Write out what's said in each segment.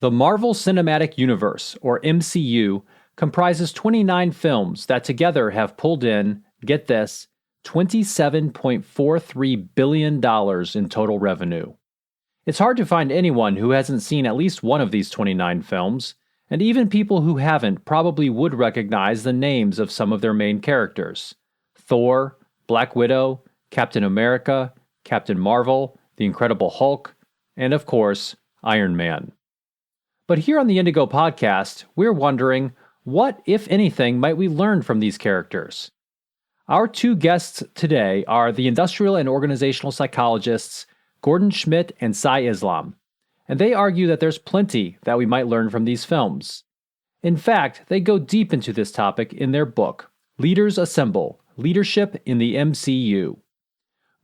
The Marvel Cinematic Universe, or MCU, comprises 29 films that together have pulled in, get this, $27.43 billion in total revenue. It's hard to find anyone who hasn't seen at least one of these 29 films, and even people who haven't probably would recognize the names of some of their main characters: Thor, Black Widow, Captain America, Captain Marvel, The Incredible Hulk, and of course, Iron Man. But here on the Indigo podcast, we're wondering, what, if anything, might we learn from these characters? Our two guests today are the industrial and organizational psychologists Gordon Schmidt and Cy Islam, and they argue that there's plenty that we might learn from these films. In fact, they go deep into this topic in their book, Leaders Assemble: Leadership in the MCU.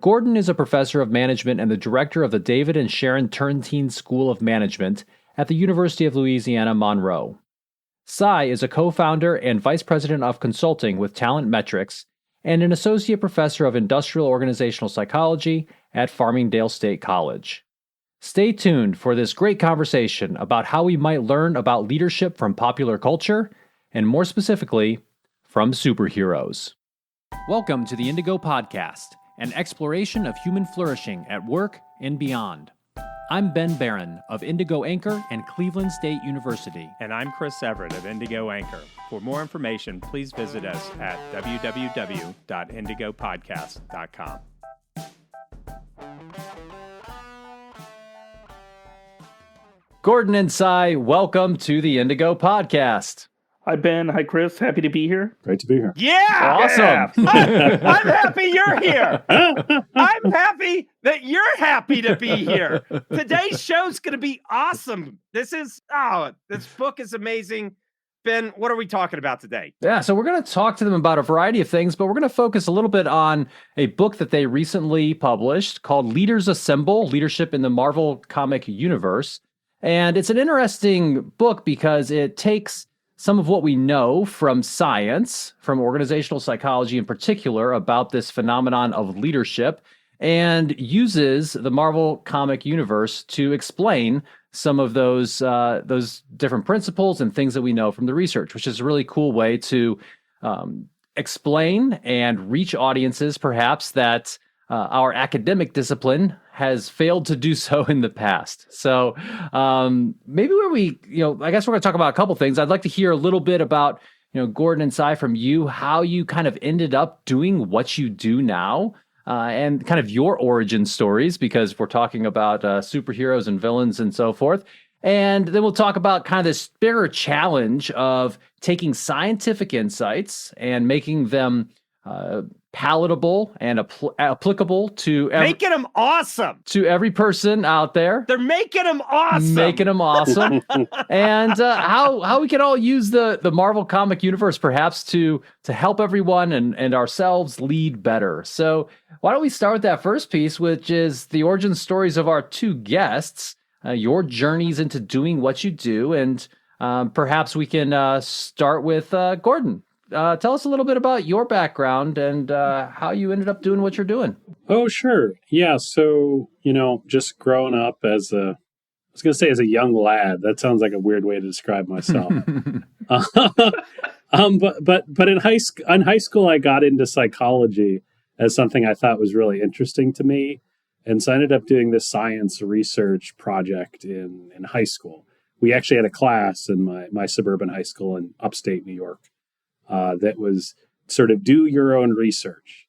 Gordon is a professor of management and the director of the David and Sharon Turntine School of Management at the University of Louisiana, Monroe. Cy is a co-founder and vice president of consulting with Talent Metrics and an associate professor of industrial organizational psychology at Farmingdale State College. Stay tuned for this great conversation about how we might learn about leadership from popular culture, and more specifically, from superheroes. Welcome to the Indigo Podcast, an exploration of human flourishing at work and beyond. I'm Ben Barron of Indigo Anchor and Cleveland State University. And I'm Chris Everett of Indigo Anchor. For more information, please visit us at www.indigopodcast.com. Gordon and Cy, welcome to the Indigo Podcast. Hi, Ben. Hi, Chris. Happy to be here. Great to be here. Yeah! Awesome. I'm happy you're here. I'm happy that you're happy to be here. Today's show's going to be awesome. This book is amazing. Ben, what are we talking about today? Yeah, so we're going to talk to them about a variety of things, but we're going to focus a little bit on a book that they recently published called Leaders Assemble: Leadership in the Marvel Comic Universe. And it's an interesting book because it takes some of what we know from science, from organizational psychology in particular, about this phenomenon of leadership, and uses the Marvel comic universe to explain some of those different principles and things that we know from the research, which is a really cool way to explain and reach audiences, perhaps, that our academic discipline has failed to do so in the past. So maybe I guess we're going to talk about a couple things. I'd like to hear a little bit about, Gordon and Cy, from you, how you kind of ended up doing what you do now, and kind of your origin stories, because we're talking about superheroes and villains and so forth. And then we'll talk about kind of this bigger challenge of taking scientific insights and making them palatable and applicable to making them awesome to every person out there. They're making them awesome. And how we can all use the Marvel comic universe perhaps to help everyone and ourselves lead better. So why don't we start with that first piece, which is the origin stories of our two guests, your journeys into doing what you do, and perhaps we can start with Gordon. Tell us a little bit about your background and how you ended up doing what you're doing. Oh, sure. Yeah. So, just growing up as a young lad. That sounds like a weird way to describe myself. But in high school, I got into psychology as something I thought was really interesting to me. And so I ended up doing this science research project in high school. We actually had a class in my suburban high school in upstate New York. That was sort of do your own research.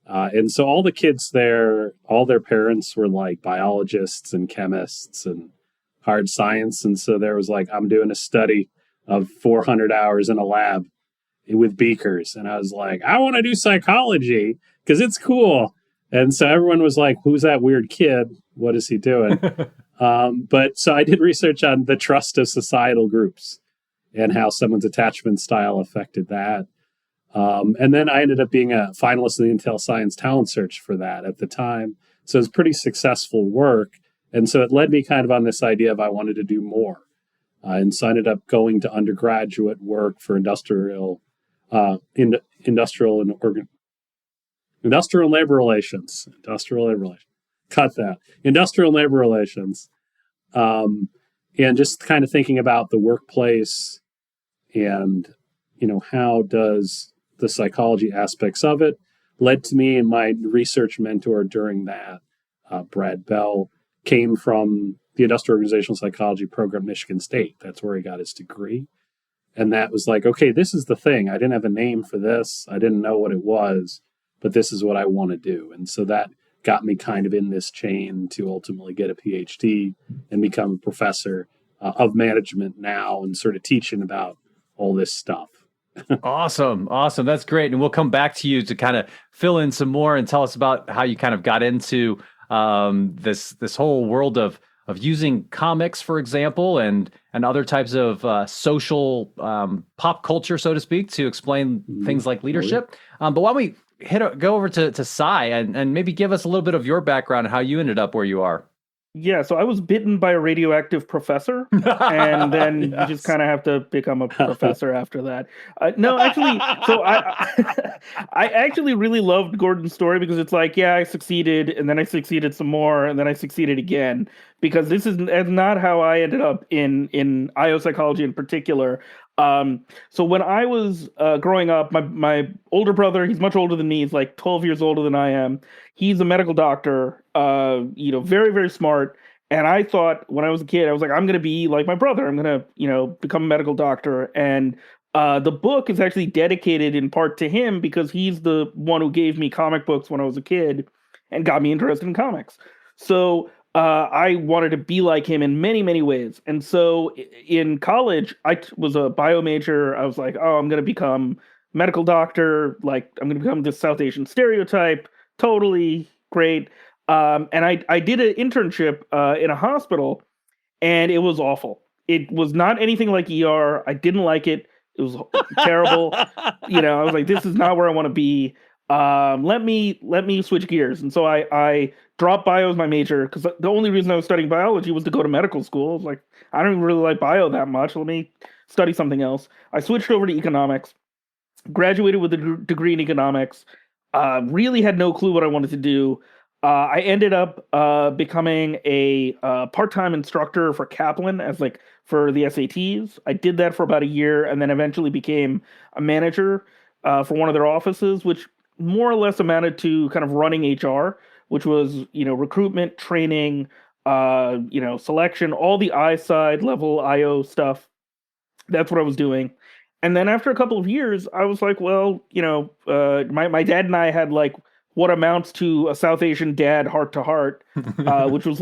And so all the kids there, all their parents were like biologists and chemists and hard science. And so there was like, I'm doing a study of 400 hours in a lab with beakers. And I was like, I want to do psychology because it's cool. And so everyone was like, who's that weird kid? What is he doing? But so I did research on the trust of societal groups and how someone's attachment style affected that. And then I ended up being a finalist in the Intel Science Talent Search for that at the time. So it was pretty successful work. And so it led me kind of on this idea of I wanted to do more. And so I ended up going to undergraduate work for industrial and labor relations. Cut that. Industrial and labor relations. and just kind of thinking about the workplace and, how does the psychology aspects of it led to me and my research mentor during that, Brad Bell, came from the Industrial Organizational Psychology program at Michigan State. That's where he got his degree. And that was like, okay, this is the thing. I didn't have a name for this. I didn't know what it was, but this is what I want to do. And so that got me kind of in this chain to ultimately get a PhD and become a professor of management now and sort of teaching about all this stuff. Awesome. That's great. And we'll come back to you to kind of fill in some more and tell us about how you kind of got into this whole world of using comics, for example, and other types of social pop culture, so to speak, to explain things like leadership. But why don't we go over to Cy and maybe give us a little bit of your background and how you ended up where you are. Yeah, so I was bitten by a radioactive professor, and then you just kind of have to become a professor after that. No, actually, so I actually really loved Gordon's story because it's like, yeah, I succeeded, and then I succeeded some more, and then I succeeded again. Because this is not how I ended up in IO psychology in particular. So when I was growing up, my older brother, he's much older than me. He's like 12 years older than I am. He's a medical doctor, very, very smart. And I thought when I was a kid, I was like, I'm going to be like my brother. I'm going to, become a medical doctor. And the book is actually dedicated in part to him because he's the one who gave me comic books when I was a kid and got me interested in comics. So I wanted to be like him in many, many ways. And so in college, I was a bio major. I was like, oh, I'm going to become medical doctor. Like, I'm going to become this South Asian stereotype. Totally great. And I did an internship in a hospital, and it was awful. It was not anything like ER. I didn't like it. It was terrible. I was like, this is not where I want to be. Let me switch gears. And so I dropped bio as my major because the only reason I was studying biology was to go to medical school. I was like, I don't even really like bio that much. Let me study something else. I switched over to economics, graduated with a degree in economics, really had no clue what I wanted to do. I ended up becoming a part-time instructor for Kaplan for the SATs. I did that for about a year and then eventually became a manager for one of their offices, which more or less amounted to kind of running HR, which was, recruitment, training, selection, all the I side level IO stuff. That's what I was doing. And then after a couple of years, I was like, well, my dad and I had what amounts to a South Asian dad heart to heart, which was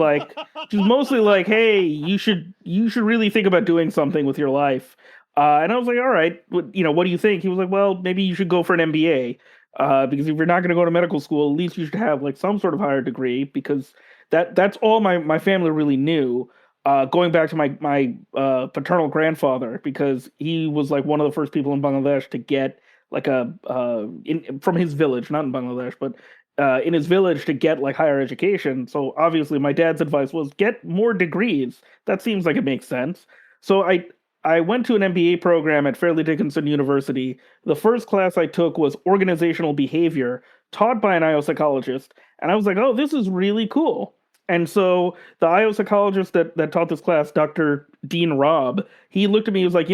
mostly like, hey, you should really think about doing something with your life. And I was like, all right, what do you think? He was like, well, maybe you should go for an MBA. Because if you're not going to go to medical school, at least you should have some sort of higher degree, because that's all my family really knew. Going back to my paternal grandfather, because he was one of the first people in Bangladesh to get from his village, not in Bangladesh, but in his village to get higher education. So obviously my dad's advice was get more degrees. That seems like it makes sense. So I went to an MBA program at Fairleigh Dickinson University. The first class I took was organizational behavior, taught by an IO psychologist. And I was like, oh, this is really cool. And so the IO psychologist that taught this class, Dr. Dean Robb, he looked at me, he was like,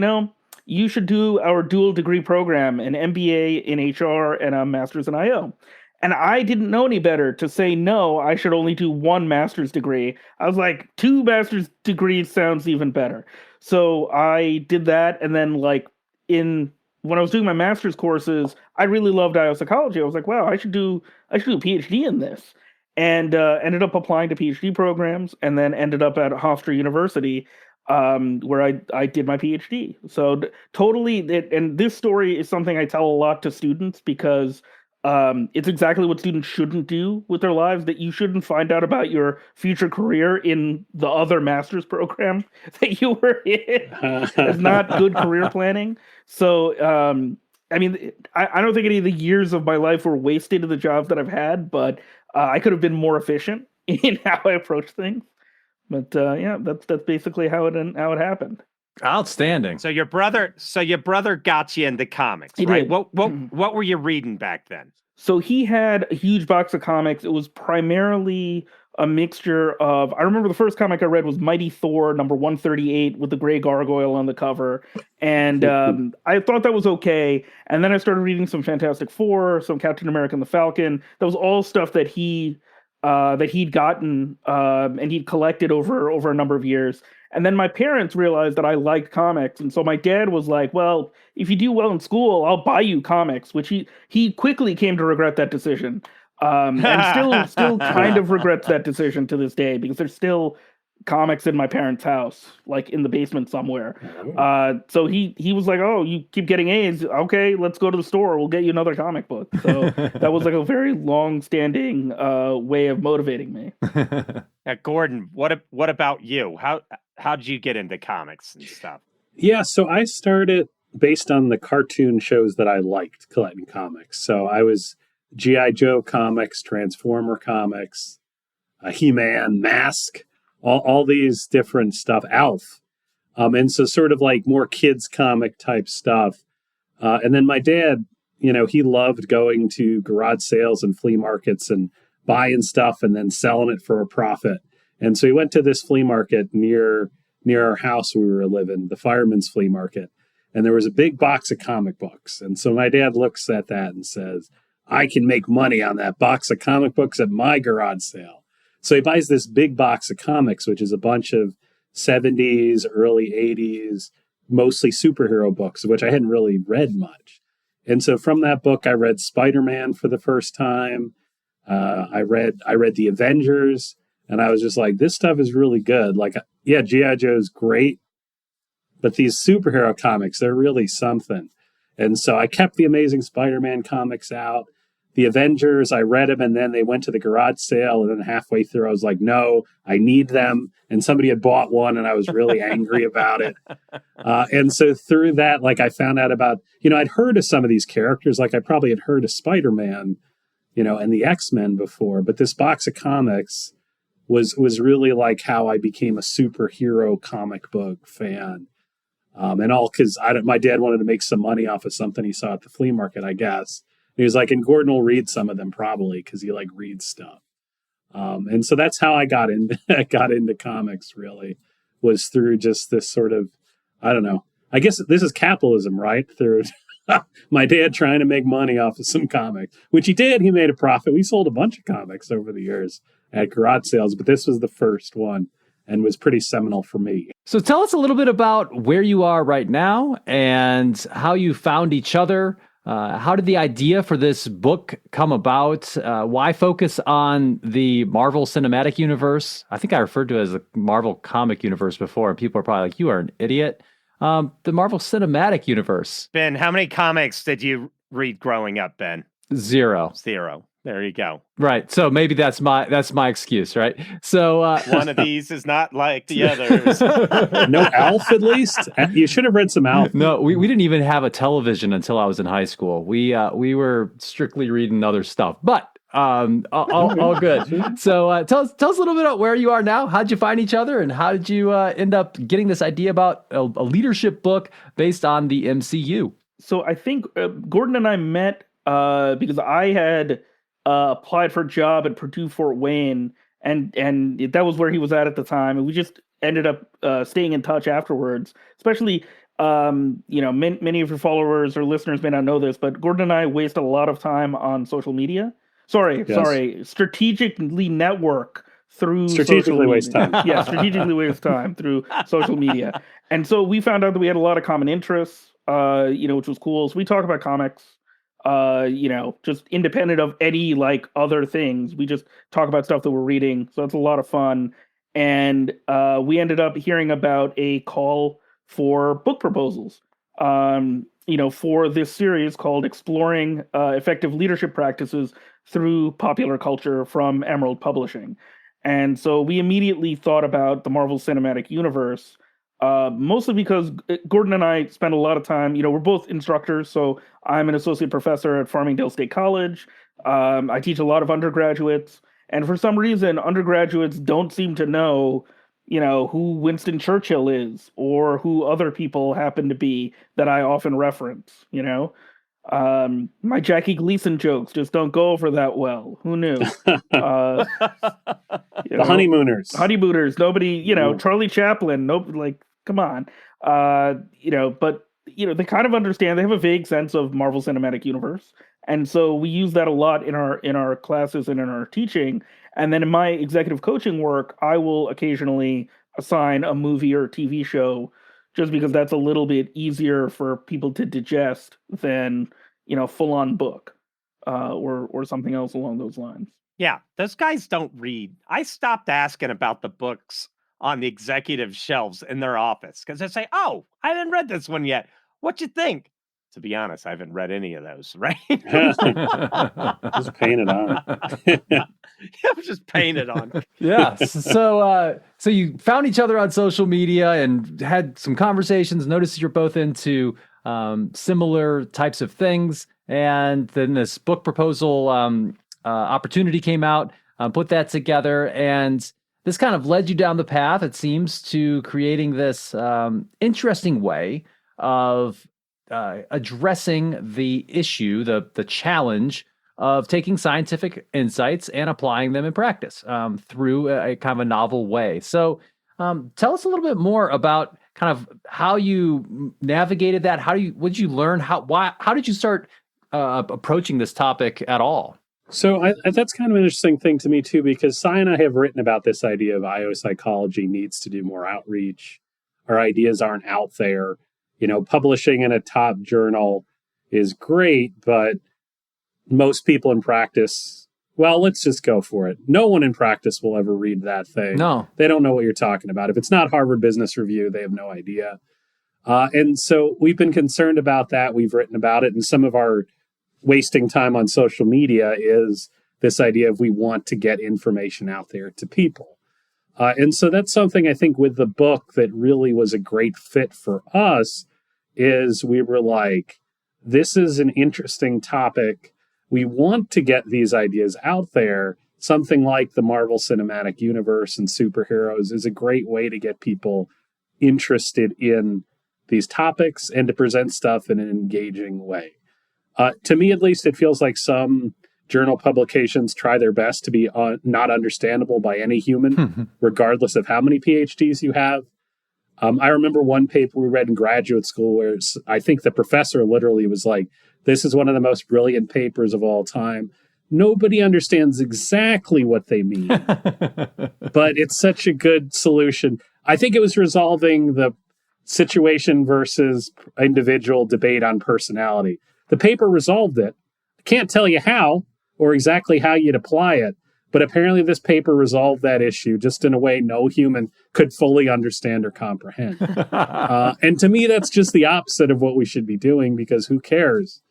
you should do our dual degree program, an MBA in HR and a master's in IO. And I didn't know any better to say, no, I should only do one master's degree. I was like, 2 master's degrees sounds even better. So I did that. And then when I was doing my master's courses, I really loved IO psychology. I was like, wow, I should do a PhD in this. And ended up applying to PhD programs, and then ended up at Hofstra University, where I did my PhD. So and this story is something I tell a lot to students, because it's exactly what students shouldn't do with their lives, that you shouldn't find out about your future career in the other master's program that you were in. It's not good career planning. So, I don't think any of the years of my life were wasted in the jobs that I've had, but I could have been more efficient in how I approach things. But that's basically how it happened. Outstanding. So your brother got you into comics, right? What were you reading back then? So he had a huge box of comics. It was primarily a mixture of, I remember the first comic I read was Mighty Thor number 138 with the gray gargoyle on the cover. And I thought that was okay. And then I started reading some Fantastic Four, some Captain America and the Falcon. That was all stuff that he'd gotten and he'd collected over a number of years. And then my parents realized that I liked comics. And so my dad was like, well, if you do well in school, I'll buy you comics, which he quickly came to regret that decision. And still kind of regrets that decision to this day, because there's still comics in my parents' house, like in the basement somewhere. So he was like, oh, you keep getting A's. Okay, let's go to the store. We'll get you another comic book. So that was like a very long-standing way of motivating me. Gordon, what about you? How did you get into comics and stuff? Yeah, so I started based on the cartoon shows that I liked collecting comics. So I was G.I. Joe comics, Transformer comics, He-Man, Mask, all these different stuff, Alf. And so sort of like more kids comic type stuff. And then my dad, he loved going to garage sales and flea markets and buying stuff and then selling it for a profit. And so he went to this flea market near our house where we were living, the Fireman's Flea Market. And there was a big box of comic books. And so my dad looks at that and says, I can make money on that box of comic books at my garage sale. So he buys this big box of comics, which is a bunch of 70s, early 80s, mostly superhero books, which I hadn't really read much. And so from that book, I read Spider-Man for the first time. I read The Avengers, and I was just like, this stuff is really good. Like, yeah, G.I. Joe's great, but these superhero comics, they're really something. And so I kept the Amazing Spider-Man comics out. The Avengers, I read them, and then they went to the garage sale, and then halfway through, I was like, no, I need them. And somebody had bought one, and I was really angry about it. And so through that, like, I found out about, I'd heard of some of these characters. Like, I probably had heard of Spider-Man, and the X-Men before. But this box of comics was really like how I became a superhero comic book fan. And all because my dad wanted to make some money off of something he saw at the flea market, I guess. He was like, and Gordon will read some of them probably because he reads stuff. And so that's how I got into comics, really, was through just this sort of, I don't know, I guess this is capitalism, right? Through my dad trying to make money off of some comics, which he did. He made a profit. We sold a bunch of comics over the years at garage sales, but this was the first one and was pretty seminal for me. So tell us a little bit about where you are right now and how you found each other. How did the idea for this book come about? Why focus on the Marvel Cinematic Universe? I think I referred to it as the Marvel Comic Universe before, and people are probably like, you are an idiot. The Marvel Cinematic Universe. Ben, how many comics did you read growing up, Ben? Zero. There you go. Right. So maybe that's my excuse, right? So one of these is not like the others. No Alf, at least. You should have read some Alf. No, we didn't even have a television until I was in high school. We were strictly reading other stuff, but all good. So tell us a little bit about where you are now. How'd you find each other, and how did you end up getting this idea about a leadership book based on the MCU? So I think Gordon and I met because I had applied for a job at Purdue Fort Wayne, and that was where he was at the time, and we just ended up staying in touch afterwards. Especially, many of your followers or listeners may not know this, but Gordon and I waste a lot of time on social media. Strategically network through strategically waste time. Yeah, strategically waste time through social media, and so we found out that we had a lot of common interests, which was cool. So we talk about comics. Just independent of any other things. We just talk about stuff that we're reading. So it's a lot of fun. And we ended up hearing about a call for book proposals, for this series called Exploring Effective Leadership Practices Through Popular Culture from Emerald Publishing. And so we immediately thought about the Marvel Cinematic Universe, mostly because Gordon and I spend a lot of time, we're both instructors. So I'm an associate professor at Farmingdale State College. I teach a lot of undergraduates. And for some reason, undergraduates don't seem to know, who Winston Churchill is or who other people happen to be that I often reference, My Jackie Gleason jokes just don't go over that well. Who knew? The honeymooners. Nobody, Charlie Chaplin. Nope. Like, come on. But they kind of understand. They have a vague sense of Marvel Cinematic Universe, and so we use that a lot in our classes and in our teaching. And then in my executive coaching work, I will occasionally assign a movie or TV show, just because that's a little bit easier for people to digest than full on book or something else along those lines. Yeah, those guys don't read. I stopped asking about the books on the executive shelves in their office because they say, "Oh, I haven't read this one yet. What you think?" To be honest, I haven't read any of those, right? Just paint it on. I'm just painted on. Yeah. So you found each other on social media and had some conversations. Noticed you're both into similar types of things, and then this book proposal opportunity came out. Put that together, and this kind of led you down the path, it seems, to creating this interesting way of addressing the issue, the challenge of taking scientific insights and applying them in practice through a kind of a novel way. So tell us a little bit more about kind of how you navigated that. What did you learn? How did you start approaching this topic at all? So that's kind of an interesting thing to me too, because Cy and I have written about this idea of IO psychology needs to do more outreach. Our ideas aren't out there. Publishing in a top journal is great, but most people in practice, well, let's just go for it. No one in practice will ever read that thing. No. They don't know what you're talking about. If it's not Harvard Business Review, they have no idea. And so we've been concerned about that. We've written about it. And some of our wasting time on social media is this idea of we want to get information out there to people. And so that's something I think with the book that really was a great fit for us is we were like, this is an interesting topic. We want to get these ideas out there. Something like the Marvel Cinematic Universe and superheroes is a great way to get people interested in these topics and to present stuff in an engaging way. To me, at least, it feels like some journal publications try their best to be not understandable by any human, regardless of how many PhDs you have. I remember one paper we read in graduate school where I think the professor literally was like, this is one of the most brilliant papers of all time. Nobody understands exactly what they mean, but it's such a good solution. I think it was resolving the situation versus individual debate on personality. The paper resolved it. I can't tell you how or exactly how you'd apply it, but apparently this paper resolved that issue just in a way no human could fully understand or comprehend. And to me, that's just the opposite of what we should be doing, because who cares?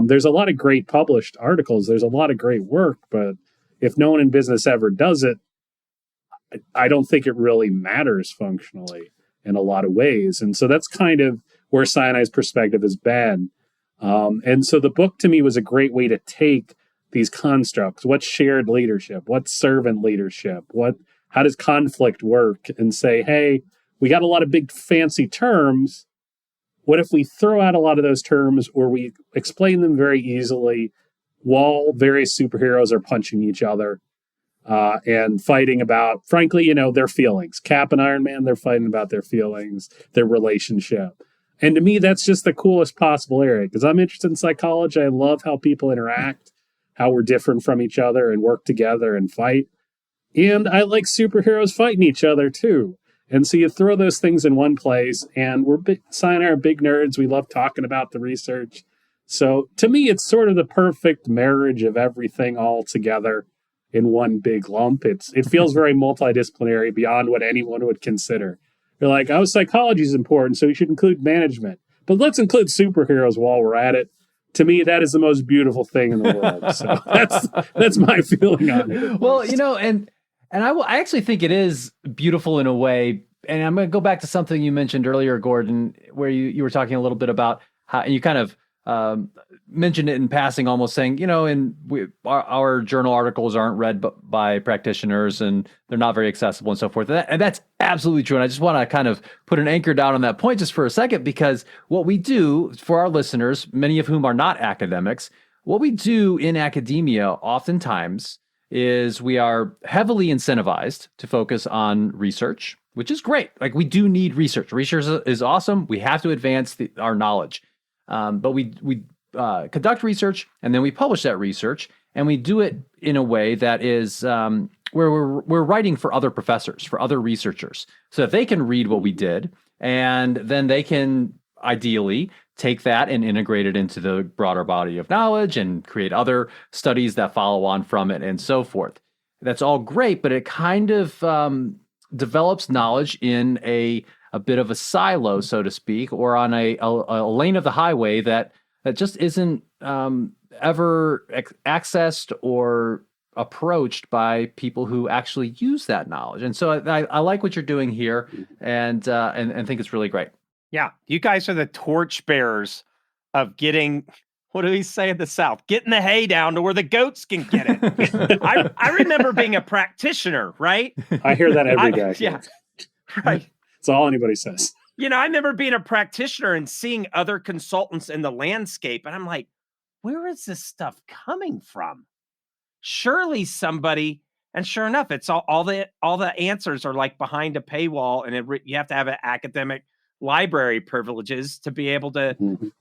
There's a lot of great published articles. There's a lot of great work, but if no one in business ever does it, I don't think it really matters functionally in a lot of ways. And so that's kind of where Sinai's perspective has been. And so the book to me was a great way to take these constructs. What's shared leadership? What's servant leadership? How does conflict work? And say, hey, we got a lot of big fancy terms. What if we throw out a lot of those terms, or we explain them very easily while various superheroes are punching each other and fighting about, frankly, their feelings. Cap and Iron Man, they're fighting about their feelings, their relationship. And to me, that's just the coolest possible area, because I'm interested in psychology. I love how people interact, how we're different from each other and work together and fight. And I like superheroes fighting each other too. And so you throw those things in one place, and Cy and I are big nerds. We love talking about the research. So to me, it's sort of the perfect marriage of everything all together in one big lump. It feels very multidisciplinary beyond what anyone would consider. You're like, psychology is important, so you should include management. But let's include superheroes while we're at it. To me, that is the most beautiful thing in the world. So that's my feeling on it. Well, and I actually think it is beautiful in a way. And I'm going to go back to something you mentioned earlier, Gordon, where you were talking a little bit about how you kind of mentioned it in passing, almost saying, our journal articles aren't read by practitioners and they're not very accessible and so forth. And that's absolutely true. And I just want to kind of put an anchor down on that point just for a second, because what we do for our listeners, many of whom are not academics, what we do in academia oftentimes is we are heavily incentivized to focus on research, which is great. Like, we do need research. Research is awesome. We have to advance our knowledge. But we conduct research, and then we publish that research, and we do it in a way that is where we're writing for other professors, for other researchers, so that they can read what we did, and then they can ideally take that and integrate it into the broader body of knowledge and create other studies that follow on from it and so forth. That's all great, but it kind of develops knowledge in a bit of a silo, so to speak, or on a lane of the highway that just isn't ever accessed or approached by people who actually use that knowledge. And so I like what you're doing here, and think it's really great. Yeah, you guys are the torchbearers of getting, what do we say in the South? Getting the hay down to where the goats can get it. I remember being a practitioner, right? I hear that every day. Yeah, right. That's all anybody says. I remember being a practitioner and seeing other consultants in the landscape, and I'm like, where is this stuff coming from? Surely somebody, and sure enough, it's all the answers are like behind a paywall, and you have to have an academic library privileges to be able to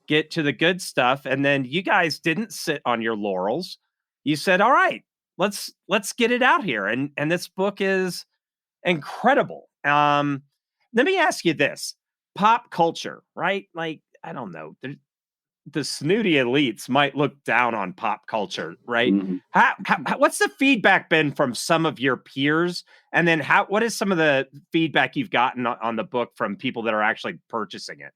get to the good stuff. And then you guys didn't sit on your laurels. You said, all right, let's get it out here. And this book is incredible. Let me ask you this. Pop culture, right? Like, I don't know. The snooty elites might look down on pop culture, right? Mm-hmm. How, what's the feedback been from some of your peers? And then what is some of the feedback you've gotten on the book from people that are actually purchasing it?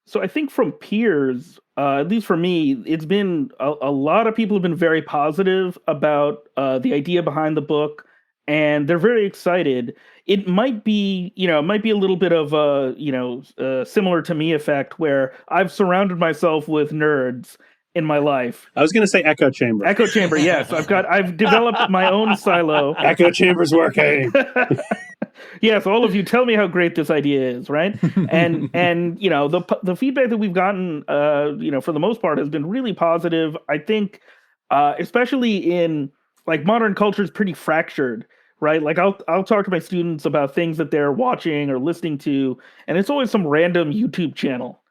So I think from peers, at least for me, it's been a lot of people have been very positive about the idea behind the book, and they're very excited. It might be, a little bit of a, similar to me effect, where I've surrounded myself with nerds in my life. I was going to say echo chamber. Echo chamber, yes. I've developed my own silo. Echo chamber's working. Yes, all of you, tell me how great this idea is, right? And the feedback that we've gotten, for the most part, has been really positive. I think, especially in like modern culture is pretty fractured, right? Like I'll talk to my students about things that they're watching or listening to, and it's always some random YouTube channel.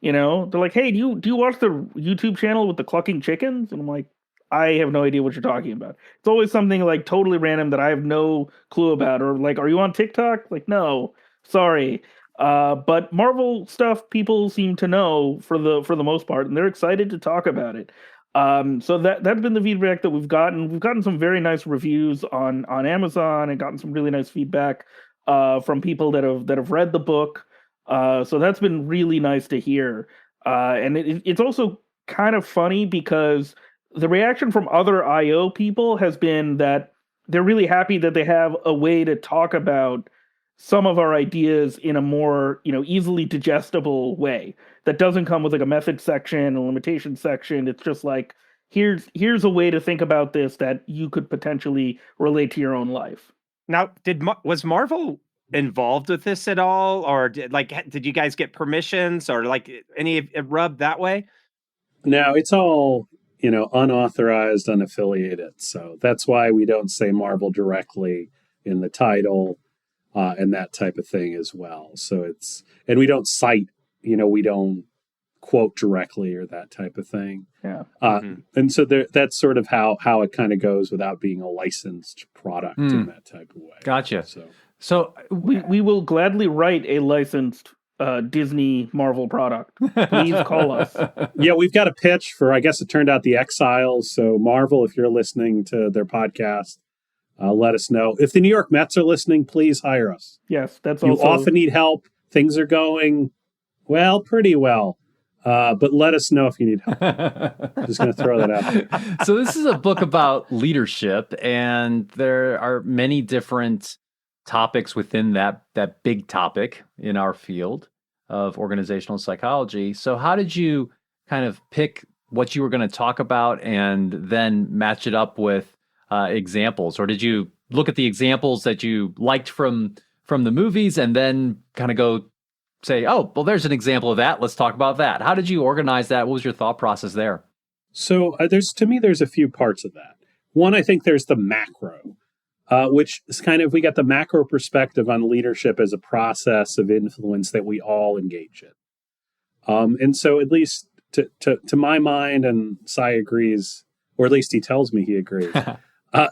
They're like, "Hey, do you watch the YouTube channel with the clucking chickens?" And I'm like, I have no idea what you're talking about. It's always something like totally random that I have no clue about. Or like, are you on TikTok? Like, no, sorry. But Marvel stuff, people seem to know for the most part, and they're excited to talk about it. So that's been the feedback that we've gotten. We've gotten some very nice reviews on Amazon and gotten some really nice feedback from people that have read the book. So that's been really nice to hear. And it's also kind of funny because the reaction from other IO people has been that they're really happy that they have a way to talk about some of our ideas in a more, easily digestible way that doesn't come with like a method section, a limitation section. It's just like, here's a way to think about this that you could potentially relate to your own life. Now, was Marvel involved with this at all, or did you guys get permissions or like any rub that way? No, it's all unauthorized, unaffiliated. So that's why we don't say Marvel directly in the title and that type of thing as well. So and we don't cite, we don't quote directly or that type of thing. Yeah. And so that's sort of how it kind of goes without being a licensed product in that type of way. Gotcha. So we will gladly write a licensed Disney Marvel product. Please call us. Yeah, we've got a pitch for, I guess it turned out, the Exiles. So Marvel, if you're listening to their podcast, let us know. If the New York Mets are listening, please hire us. Yes, that's you also... often need help. Things are going, pretty well. But let us know if you need help. Just going to throw that out. So this is a book about leadership, and there are many different topics within that big topic in our field of organizational psychology. So how did you kind of pick what you were going to talk about and then match it up with examples, or did you look at the examples that you liked from the movies and then kind of go say, oh, well, there's an example of that. Let's talk about that. How did you organize that? What was your thought process there? So there's a few parts of that. One, I think there's the macro, which is kind of, we got the macro perspective on leadership as a process of influence that we all engage in. And so at least to my mind, and Cy agrees, or at least he tells me he agrees,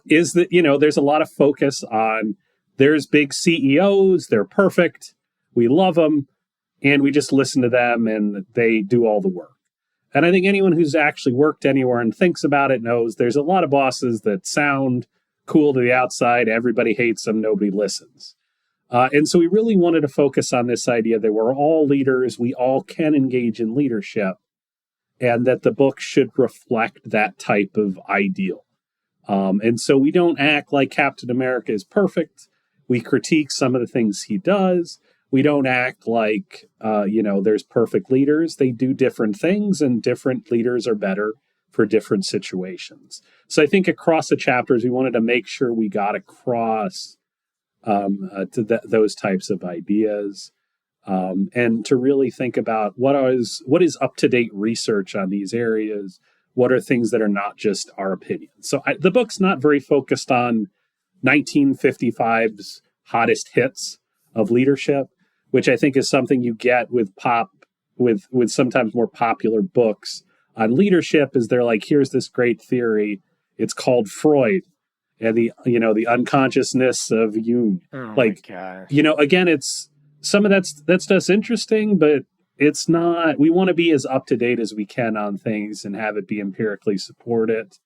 is that, there's a lot of focus on there's big CEOs, they're perfect, we love them, and we just listen to them and they do all the work. And I think anyone who's actually worked anywhere and thinks about it knows there's a lot of bosses that sound cool to the outside. Everybody hates them. Nobody listens. And so we really wanted to focus on this idea that we're all leaders. We all can engage in leadership, and that the book should reflect that type of ideal. And so we don't act like Captain America is perfect. We critique some of the things he does. We don't act like, there's perfect leaders. They do different things, and different leaders are better for different situations. So I think across the chapters, we wanted to make sure we got across those types of ideas, and to really think about what is up-to-date research on these areas. What are things that are not just our opinions? So the book's not very focused on 1955's hottest hits of leadership, which I think is something you get with sometimes more popular books on leadership. Is they're like, here's this great theory. It's called Freud and the unconsciousness of Jung. Oh like, my gosh. Again, it's some of that's just interesting, but it's not. We want to be as up to date as we can on things and have it be empirically supported.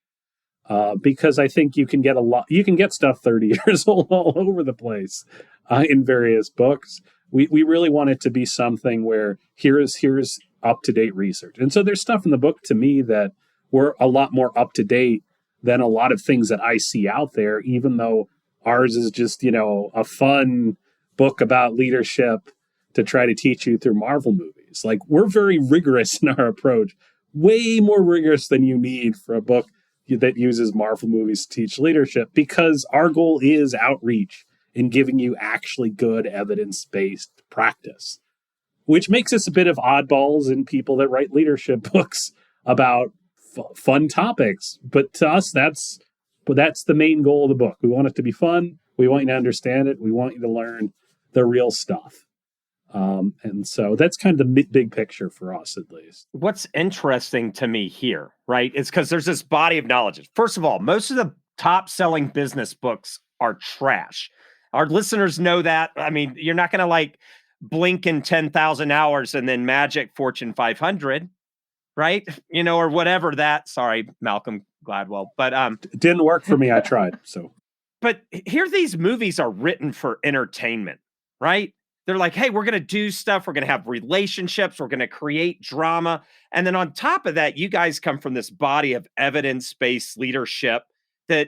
Because I think you can get stuff 30 years old all over the place in various books. We really want it to be something where here's up-to-date research. And so there's stuff in the book to me that were a lot more up-to-date than a lot of things that I see out there, even though ours is just, a fun book about leadership to try to teach you through Marvel movies. Like, we're very rigorous in our approach, way more rigorous than you need for a book that uses Marvel movies to teach leadership, because our goal is outreach and giving you actually good evidence-based practice, which makes us a bit of oddballs in people that write leadership books about fun topics. But to us, that's the main goal of the book. We want it to be fun. We want you to understand it. We want you to learn the real stuff. And so that's kind of the big picture for us, at least. What's interesting to me here, right, is because there's this body of knowledge. First of all, most of the top-selling business books are trash. Our listeners know that. I mean, you're not going to blink in 10,000 hours and then magic Fortune 500, right? Or whatever that. Sorry, Malcolm Gladwell, but it didn't work for me. I tried. So, but here these movies are written for entertainment, right? They're like, hey, we're going to do stuff. We're going to have relationships. We're going to create drama. And then on top of that, you guys come from this body of evidence-based leadership that,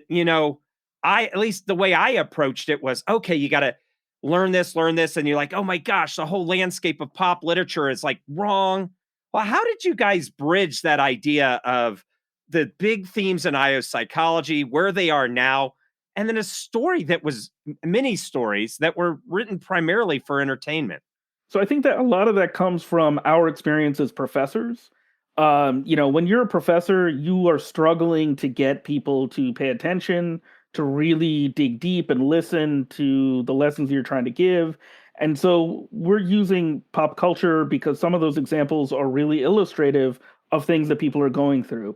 at least the way I approached it was, okay, you got to learn this. And you're like, oh my gosh, the whole landscape of pop literature is wrong. Well, how did you guys bridge that idea of the big themes in IO psychology, where they are now, and then a story that was mini stories that were written primarily for entertainment? So I think that a lot of that comes from our experience as professors. When you're a professor, you are struggling to get people to pay attention, to really dig deep and listen to the lessons you're trying to give. And so we're using pop culture because some of those examples are really illustrative of things that people are going through.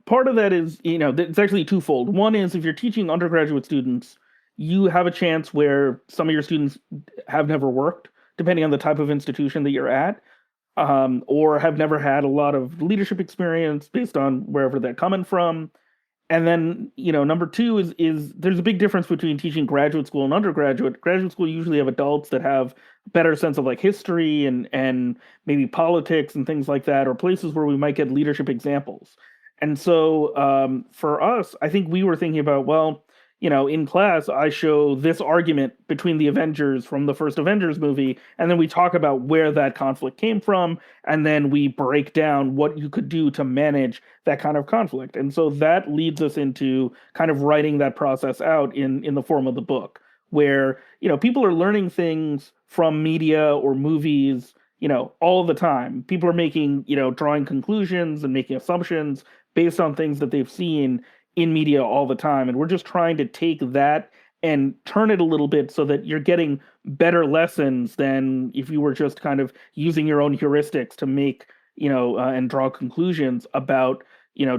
Part of that is, it's actually twofold. One is if you're teaching undergraduate students, you have a chance where some of your students have never worked, depending on the type of institution that you're at, or have never had a lot of leadership experience based on wherever they're coming from. And then, number two is there's a big difference between teaching graduate school and undergraduate. Graduate school usually have adults that have a better sense of history and maybe politics and things like that, or places where we might get leadership examples. And so for us, I think we were thinking about, well, in class, I show this argument between the Avengers from the first Avengers movie, and then we talk about where that conflict came from, and then we break down what you could do to manage that kind of conflict. And so that leads us into kind of writing that process out in the form of the book, where, people are learning things from media or movies, all the time. People are making, drawing conclusions and making assumptions based on things that they've seen in media all the time. And we're just trying to take that and turn it a little bit so that you're getting better lessons than if you were just kind of using your own heuristics to make, and draw conclusions about,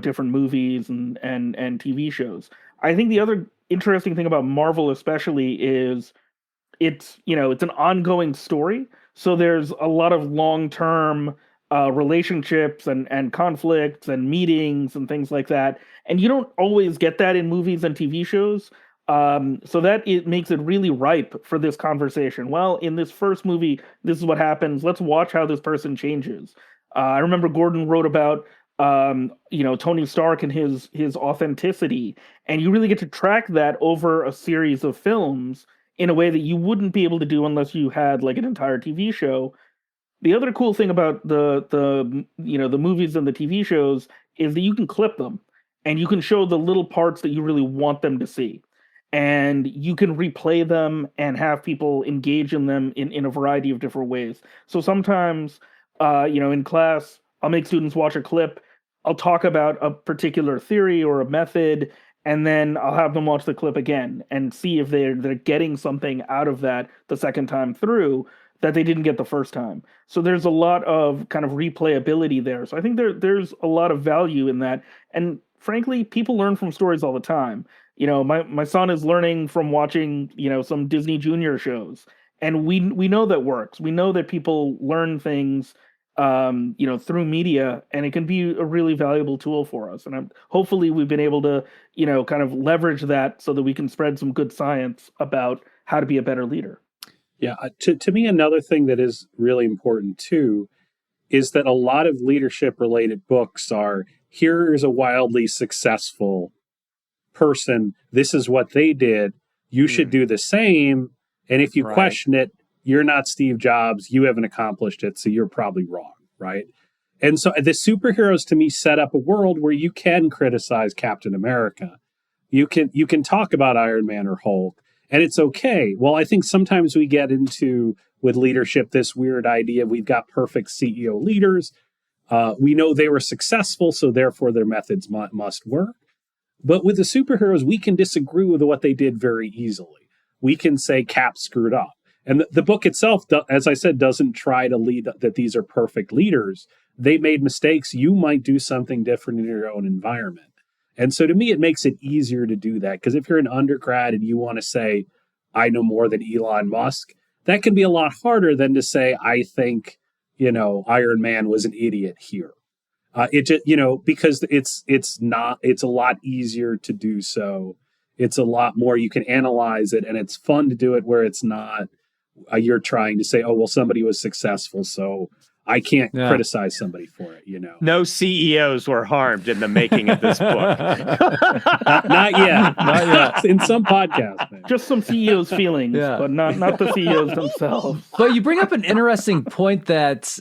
different movies and TV shows. I think the other interesting thing about Marvel especially is it's an ongoing story. So there's a lot of long-term relationships and conflicts and meetings and things like that. And you don't always get that in movies and TV shows. So that it makes it really ripe for this conversation. Well, in this first movie, this is what happens. Let's watch how this person changes. I remember Gordon wrote about Tony Stark and his authenticity, and you really get to track that over a series of films in a way that you wouldn't be able to do unless you had like an entire TV show. The other cool thing about the movies and the TV shows is that you can clip them and you can show the little parts that you really want them to see. And you can replay them and have people engage in them in a variety of different ways. So sometimes, in class, I'll make students watch a clip. I'll talk about a particular theory or a method, and then I'll have them watch the clip again and see if they're getting something out of that the second time through that they didn't get the first time. So there's a lot of kind of replayability there. So I think there's a lot of value in that. And frankly, people learn from stories all the time. My son is learning from watching, some Disney Junior shows. And we know that works. We know that people learn things, through media, and it can be a really valuable tool for us. And hopefully we've been able to, kind of leverage that so that we can spread some good science about how to be a better leader. Yeah. To me, another thing that is really important too, is that a lot of leadership related books are, here's a wildly successful person. This is what they did. You should do the same. And if you question it, you're not Steve Jobs. You haven't accomplished it. So you're probably wrong. Right. And so the superheroes to me set up a world where you can criticize Captain America. You can talk about Iron Man or Hulk, and it's okay. Well, I think sometimes we get into, with leadership, this weird idea we've got perfect CEO leaders. We know they were successful, so therefore their methods must work. But with the superheroes, we can disagree with what they did very easily. We can say Cap screwed up. And the book itself, as I said, doesn't try to lead that these are perfect leaders. They made mistakes. You might do something different in your own environment. And so to me, it makes it easier to do that. Because if you're an undergrad and you want to say, I know more than Elon Musk, that can be a lot harder than to say, I think, Iron Man was an idiot here. Because it's a lot easier to do so. It's a lot more, you can analyze it, and it's fun to do it where it's not, you're trying to say, oh, well, somebody was successful, so I can't criticize somebody for it, No CEOs were harmed in the making of this book. Not yet. Not yet. In some podcasts, maybe. Just some CEOs' feelings, but not the CEOs themselves. But you bring up an interesting point that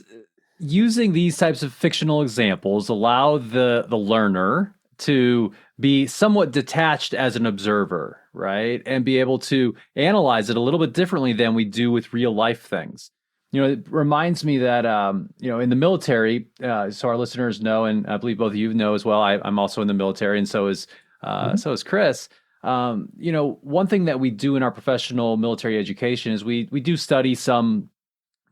using these types of fictional examples allow the learner to be somewhat detached as an observer, right? And be able to analyze it a little bit differently than we do with real life things. It reminds me that, in the military, so our listeners know, and I believe both of you know as well, I'm also in the military, and so is Chris. One thing that we do in our professional military education is we do study some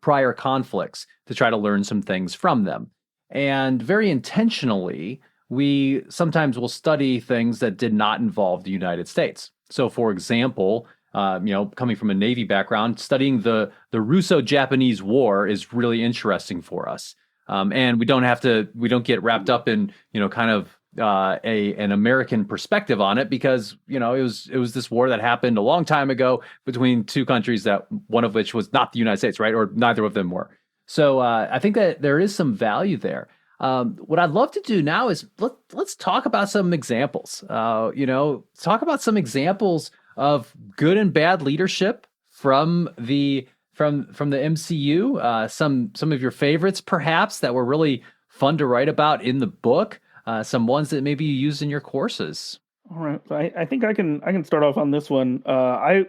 prior conflicts to try to learn some things from them. And very intentionally, we sometimes will study things that did not involve the United States. So, for example, coming from a Navy background, studying the Russo-Japanese War is really interesting for us. And we don't get wrapped up in, kind of an American perspective on it, because, it was this war that happened a long time ago between two countries, that one of which was not the United States, right? Or neither of them were. So I think that there is some value there. What I'd love to do now is let's talk about some examples. Talk about some examples of good and bad leadership from the MCU. Some of your favorites, perhaps, that were really fun to write about in the book. Some ones that maybe you used in your courses. All right, so I think I can start off on this one. I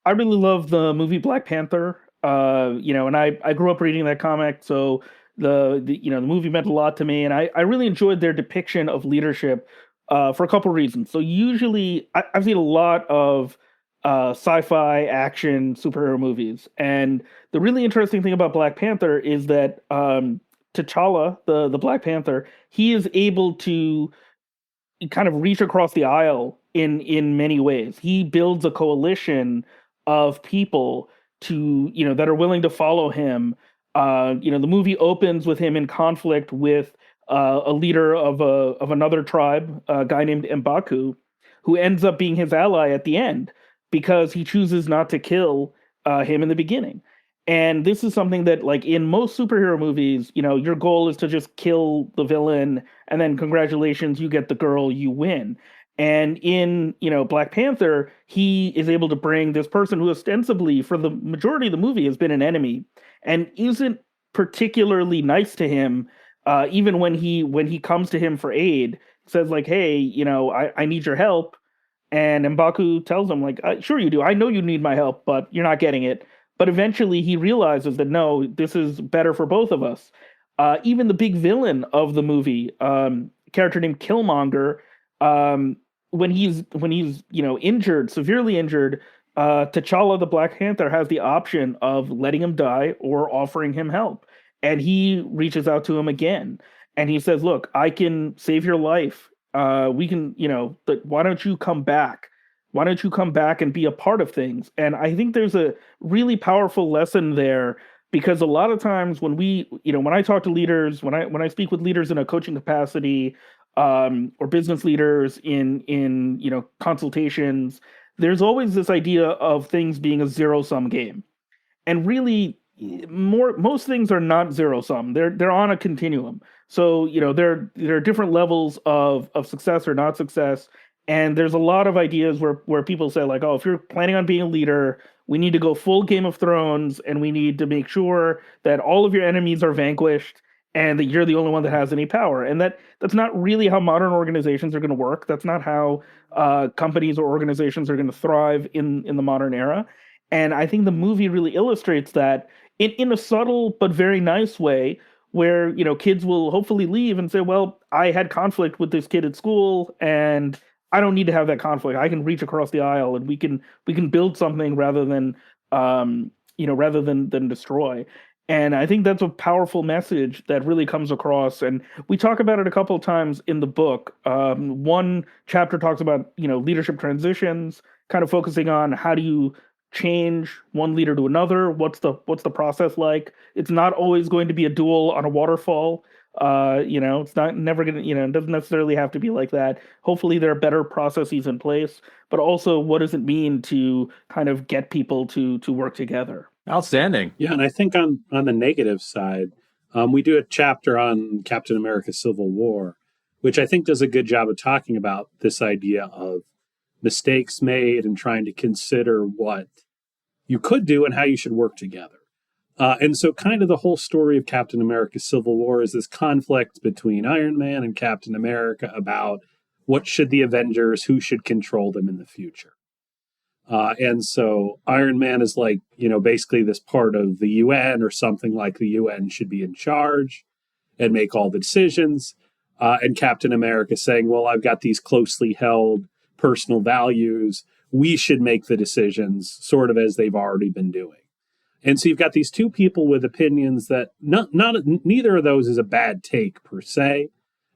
really love the movie Black Panther. And I grew up reading that comic, so the movie meant a lot to me, and I really enjoyed their depiction of leadership for a couple reasons. So usually I've seen a lot of sci-fi action superhero movies, and the really interesting thing about Black Panther is that T'Challa, the Black Panther, he is able to kind of reach across the aisle in many ways. He builds a coalition of people that are willing to follow him. The movie opens with him in conflict with a leader of another tribe, a guy named M'Baku, who ends up being his ally at the end because he chooses not to kill him in the beginning. And this is something that, like in most superhero movies, your goal is to just kill the villain, and then congratulations, you get the girl, you win. And in, Black Panther, he is able to bring this person who ostensibly, for the majority of the movie, has been an enemy and isn't particularly nice to him, even when he comes to him for aid, says like, hey, I need your help. And M'Baku tells him like, sure you do. I know you need my help, but you're not getting it. But eventually he realizes that, no, this is better for both of us. Even the big villain of the movie, a character named Killmonger, when he's injured, severely injured, T'Challa the Black Panther has the option of letting him die or offering him help. And he reaches out to him again. And he says, look, I can save your life. We can, why don't you come back? Why don't you come back and be a part of things? And I think there's a really powerful lesson there, because a lot of times when when I talk to leaders, when I speak with leaders in a coaching capacity, or business leaders in consultations, there's always this idea of things being a zero-sum game. And really, most things are not zero-sum. They're on a continuum. So, there are different levels of success or not success. And there's a lot of ideas where people say like, oh, if you're planning on being a leader, we need to go full Game of Thrones, and we need to make sure that all of your enemies are vanquished and that you're the only one that has any power. And that's not really how modern organizations are going to work. That's not how companies or organizations are going to thrive in the modern era. And I think the movie really illustrates that in a subtle but very nice way, where kids will hopefully leave and say, well, I had conflict with this kid at school, and I don't need to have that conflict. I can reach across the aisle, and we can build something rather than destroy. And I think that's a powerful message that really comes across. And we talk about it a couple of times in the book. One chapter talks about leadership transitions, kind of focusing on how do you change one leader to another. What's the process like? It's not always going to be a duel on a waterfall. It's never gonna, it doesn't necessarily have to be like that. Hopefully there are better processes in place, but also what does it mean to kind of get people to work together? Outstanding. Yeah, and I think on the negative side, we do a chapter on Captain America Civil War, which I think does a good job of talking about this idea of mistakes made and trying to consider what you could do and how you should work together. And so kind of the whole story of Captain America Civil War is this conflict between Iron Man and Captain America about what should the Avengers, who should control them in the future. And so Iron Man is like, basically this part of the UN or something, like the UN should be in charge and make all the decisions. And Captain America saying, well, I've got these closely held personal values. We should make the decisions sort of as they've already been doing. And so you've got these two people with opinions that neither of those is a bad take per se.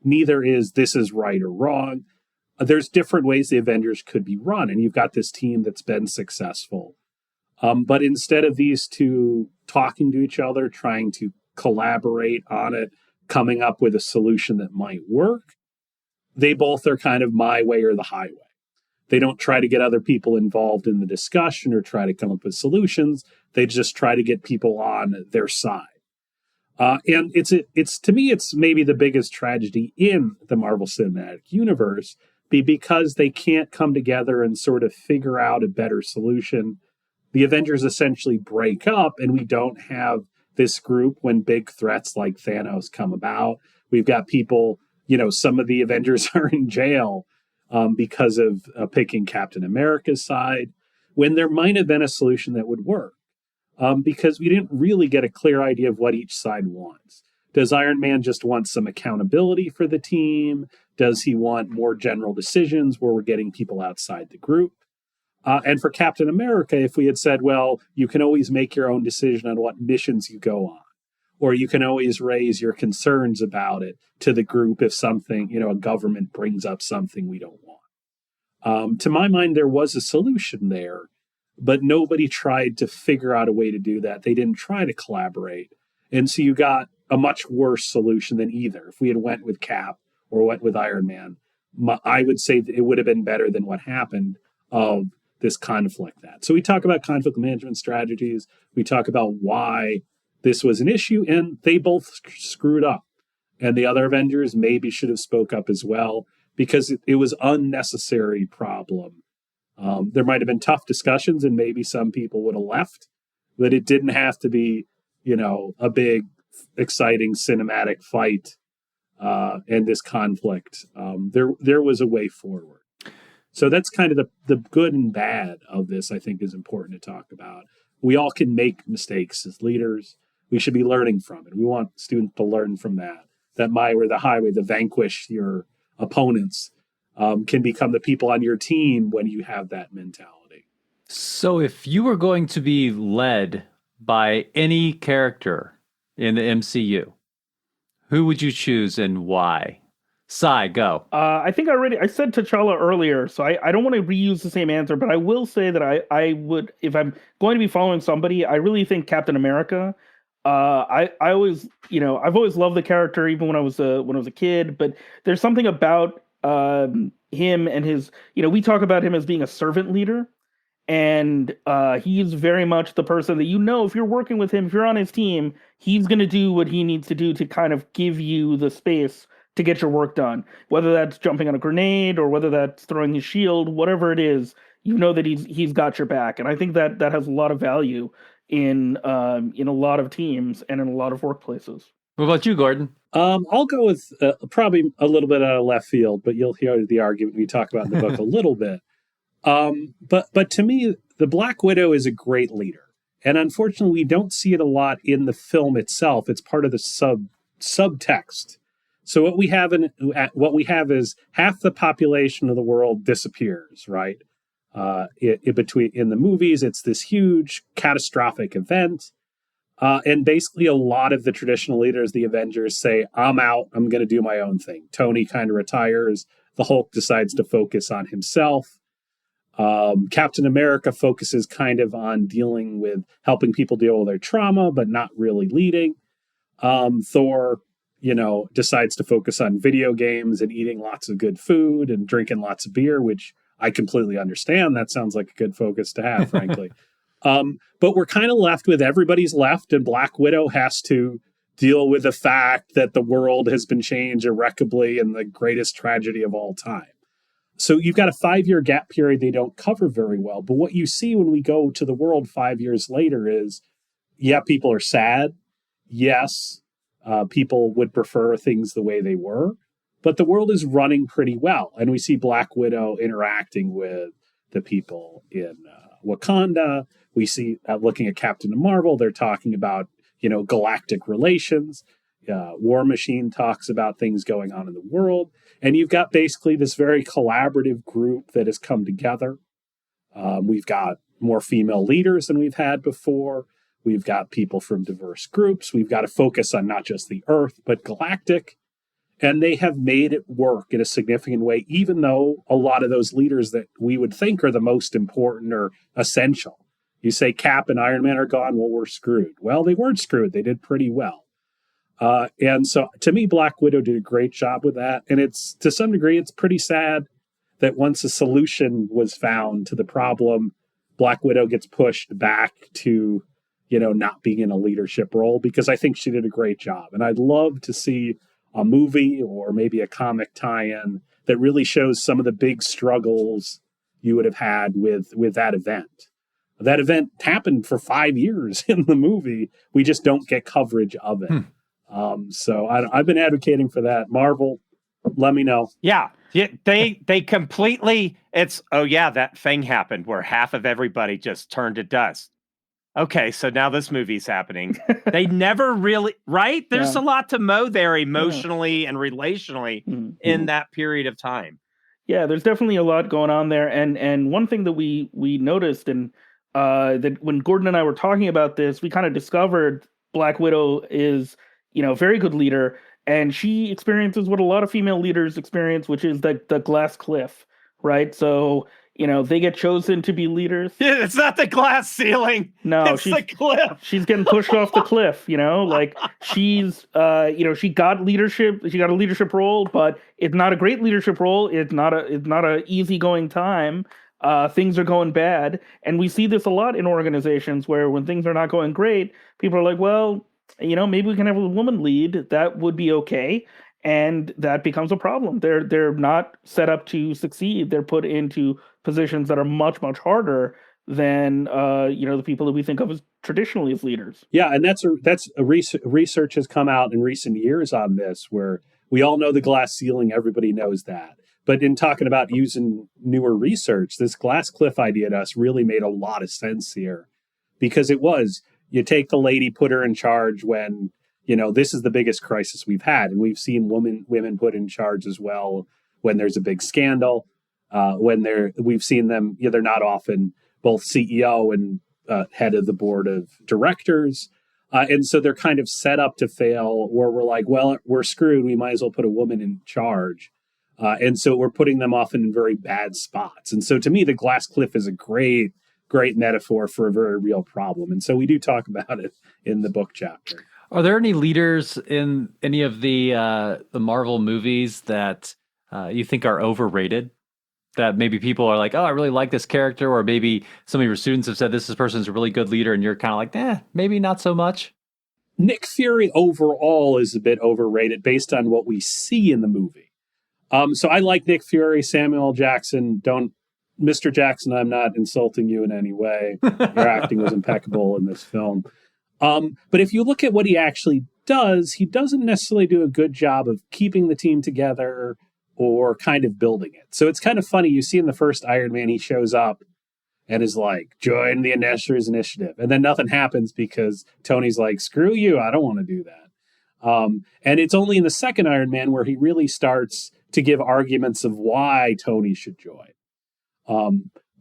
Neither is this is right or wrong. There's different ways the Avengers could be run, and you've got this team that's been successful. But instead of these two talking to each other, trying to collaborate on it, coming up with a solution that might work, they both are kind of my way or the highway. They don't try to get other people involved in the discussion or try to come up with solutions. They just try to get people on their side. And it's to me, it's maybe the biggest tragedy in the Marvel Cinematic Universe, because they can't come together and sort of figure out a better solution. The Avengers essentially break up, and we don't have this group when big threats like Thanos come about. We've got people, some of the Avengers are in jail because of picking Captain America's side, when there might have been a solution that would work. Because we didn't really get a clear idea of what each side wants. Does Iron Man just want some accountability for the team? Does he want more general decisions where we're getting people outside the group? And for Captain America, if we had said, well, you can always make your own decision on what missions you go on, or you can always raise your concerns about it to the group if something, a government brings up something we don't want. To my mind, there was a solution there, but nobody tried to figure out a way to do that. They didn't try to collaborate. And so you got a much worse solution than either. If we had went with Cap or went with Iron Man, I would say that it would have been better than what happened of this conflict. So we talk about conflict management strategies. We talk about why this was an issue, and they both screwed up. And the other Avengers maybe should have spoke up as well, because it was unnecessary problem. There might have been tough discussions, and maybe some people would have left, but it didn't have to be, a big, exciting cinematic fight and this conflict. There was a way forward. So that's kind of the good and bad of this, I think, is important to talk about. We all can make mistakes as leaders. We should be learning from it. We want students to learn from that. That my way, the highway, to vanquish your opponents can become the people on your team when you have that mentality. So if you were going to be led by any character in the MCU, who would you choose and why? Sai, go. I think I said T'Challa earlier, so I don't want to reuse the same answer, but I will say that I would, if I'm going to be following somebody, I really think Captain America. I always, I've always loved the character, even when I was a kid, but there's something about him and his, we talk about him as being a servant leader, and he's very much the person that, if you're working with him, if you're on his team, he's going to do what he needs to do to kind of give you the space to get your work done, whether that's jumping on a grenade or whether that's throwing his shield, whatever it is, that he's got your back. And I think that has a lot of value in a lot of teams and in a lot of workplaces. What about you, Gordon? I'll go with probably a little bit out of left field, but you'll hear the argument we talk about in the book a little bit. But to me, the Black Widow is a great leader. And unfortunately, we don't see it a lot in the film itself. It's part of the subtext. So what we have is half the population of the world disappears, right? In the movies, it's this huge catastrophic event. And basically a lot of the traditional leaders, the Avengers, say, I'm out, I'm going to do my own thing. Tony kind of retires. The Hulk decides to focus on himself. Captain America focuses kind of on dealing with helping people deal with their trauma, but not really leading. Thor, decides to focus on video games and eating lots of good food and drinking lots of beer, which I completely understand. That sounds like a good focus to have, frankly. But we're kind of left with everybody's left, and Black Widow has to deal with the fact that the world has been changed irreparably in the greatest tragedy of all time. So you've got a 5-year gap period they don't cover very well. But what you see when we go to the world 5 years later is, people are sad. Yes, people would prefer things the way they were, but the world is running pretty well. And we see Black Widow interacting with the people in Wakanda. We see, looking at Captain Marvel, they're talking about, galactic relations. War Machine talks about things going on in the world. And you've got basically this very collaborative group that has come together. We've got more female leaders than we've had before. We've got people from diverse groups. We've got to focus on not just the Earth, but galactic. And they have made it work in a significant way, even though a lot of those leaders that we would think are the most important or essential. You say Cap and Iron Man are gone, well, we're screwed. Well, they weren't screwed. They did pretty well. And so to me, Black Widow did a great job with that. And it's, to some degree, it's pretty sad that once a solution was found to the problem, Black Widow gets pushed back to, not being in a leadership role, because I think she did a great job. And I'd love to see a movie or maybe a comic tie-in that really shows some of the big struggles you would have had with that event. That event happened for 5 years in the movie. We just don't get coverage of it. So I've been advocating for that. Marvel, let me know. Yeah, they completely, that thing happened where half of everybody just turned to dust. Okay, so now this movie's happening. They never really, right? There's a lot to mow there emotionally and relationally in that period of time. Yeah, there's definitely a lot going on there. And one thing that we noticed, and that when Gordon and I were talking about this, we kind of discovered Black Widow is, a very good leader, and she experiences what a lot of female leaders experience, which is the glass cliff, right? So, they get chosen to be leaders. Yeah, it's not the glass ceiling. No, it's the cliff. She's getting pushed off the cliff, like she's, she got leadership. She got a leadership role, but it's not a great leadership role. It's not a easygoing time. Things are going bad. And we see this a lot in organizations where when things are not going great, people are like, well, maybe we can have a woman lead. That would be okay. And that becomes a problem. They're not set up to succeed. They're put into positions that are much, much harder than the people that we think of as traditionally as leaders. Yeah, and that's research has come out in recent years on this, where we all know the glass ceiling. Everybody knows that. But in talking about using newer research, this glass cliff idea to us really made a lot of sense here, because it was, you take the lady, put her in charge when, this is the biggest crisis we've had. And we've seen women put in charge as well when there's a big scandal, we've seen them, they're not often both CEO and head of the board of directors. And so they're kind of set up to fail, where we're like, well, we're screwed. We might as well put a woman in charge. And so we're putting them often in very bad spots. And so to me, the glass cliff is a great metaphor for a very real problem. And so we do talk about it in the book chapter. Are there any leaders in any of the Marvel movies that you think are overrated? That maybe people are like, oh, I really like this character, or maybe some of your students have said this person's a really good leader, and you're kind of like, maybe not so much? Nick Fury overall is a bit overrated based on what we see in the movie. So I like Nick Fury, Samuel Jackson. Mr. Jackson, I'm not insulting you in any way. Your acting was impeccable in this film. But if you look at what he actually does, he doesn't necessarily do a good job of keeping the team together or kind of building it. So it's kind of funny. You see in the first Iron Man, he shows up and is like, join the Avengers Initiative. And then nothing happens because Tony's like, screw you, I don't want to do that. And it's only in the second Iron Man where he really starts to give arguments of why Tony should join.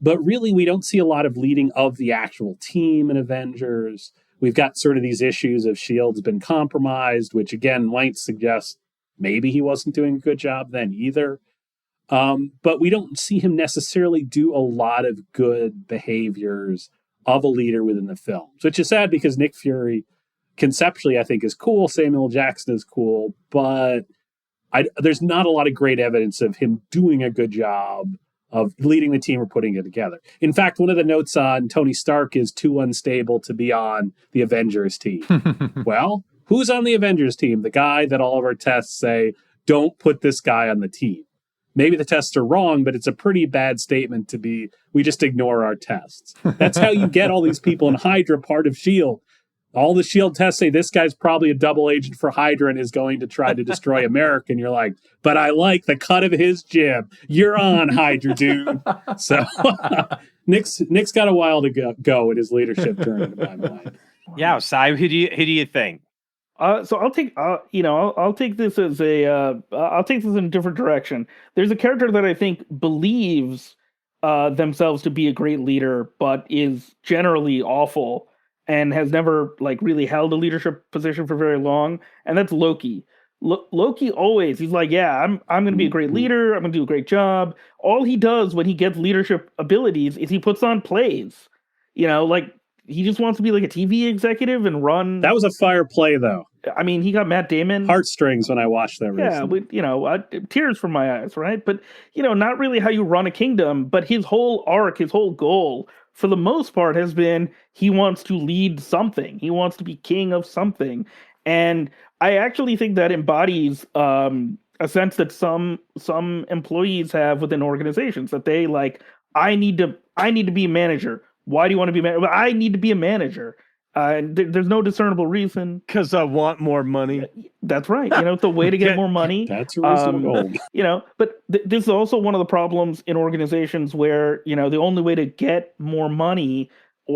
But really, we don't see a lot of leading of the actual team in Avengers. We've got sort of these issues of S.H.I.E.L.D.'s been compromised, which again might suggest maybe he wasn't doing a good job then either. But we don't see him necessarily do a lot of good behaviors of a leader within the films, which is sad because Nick Fury conceptually, I think, is cool. Samuel Jackson is cool, but there's not a lot of great evidence of him doing a good job of leading the team or putting it together. In fact, one of the notes on Tony Stark is too unstable to be on the Avengers team. Well, who's on the Avengers team? The guy that all of our tests say, don't put this guy on the team. Maybe the tests are wrong, but it's a pretty bad statement to be, we just ignore our tests. That's how you get all these people in Hydra part of S.H.I.E.L.D. All the S.H.I.E.L.D. tests say this guy's probably a double agent for Hydra and is going to try to destroy America. And you're like, but I like the cut of his jib. You're on, Hydra, dude. So Nick's got a while to go in his leadership journey, in my mind. Yeah, Sai, who do you think? So I'll take I'll take this as I'll take this in a different direction. There's a character that I think believes themselves to be a great leader, but is generally awful and has never really held a leadership position for very long, and that's Loki. Loki always, he's like, yeah, I'm going to be a great leader. I'm going to do a great job. All he does when he gets leadership abilities is he puts on plays. He just wants to be like a TV executive and run. That was a fire play, though. I mean, he got Matt Damon. Heartstrings when I watched that recently. Yeah, tears from my eyes, right? But, not really how you run a kingdom. But his whole arc, his whole goal for the most part, has been he wants to lead something. He wants to be king of something. And I actually think that embodies a sense that some employees have within organizations, that they like, I need to be a manager. Why do you want to be a manager? Well, I need to be a manager. There's no discernible reason. Because I want more money. That's right. It's the way to get more money. That's a reasonable goal. But this is also one of the problems in organizations where, the only way to get more money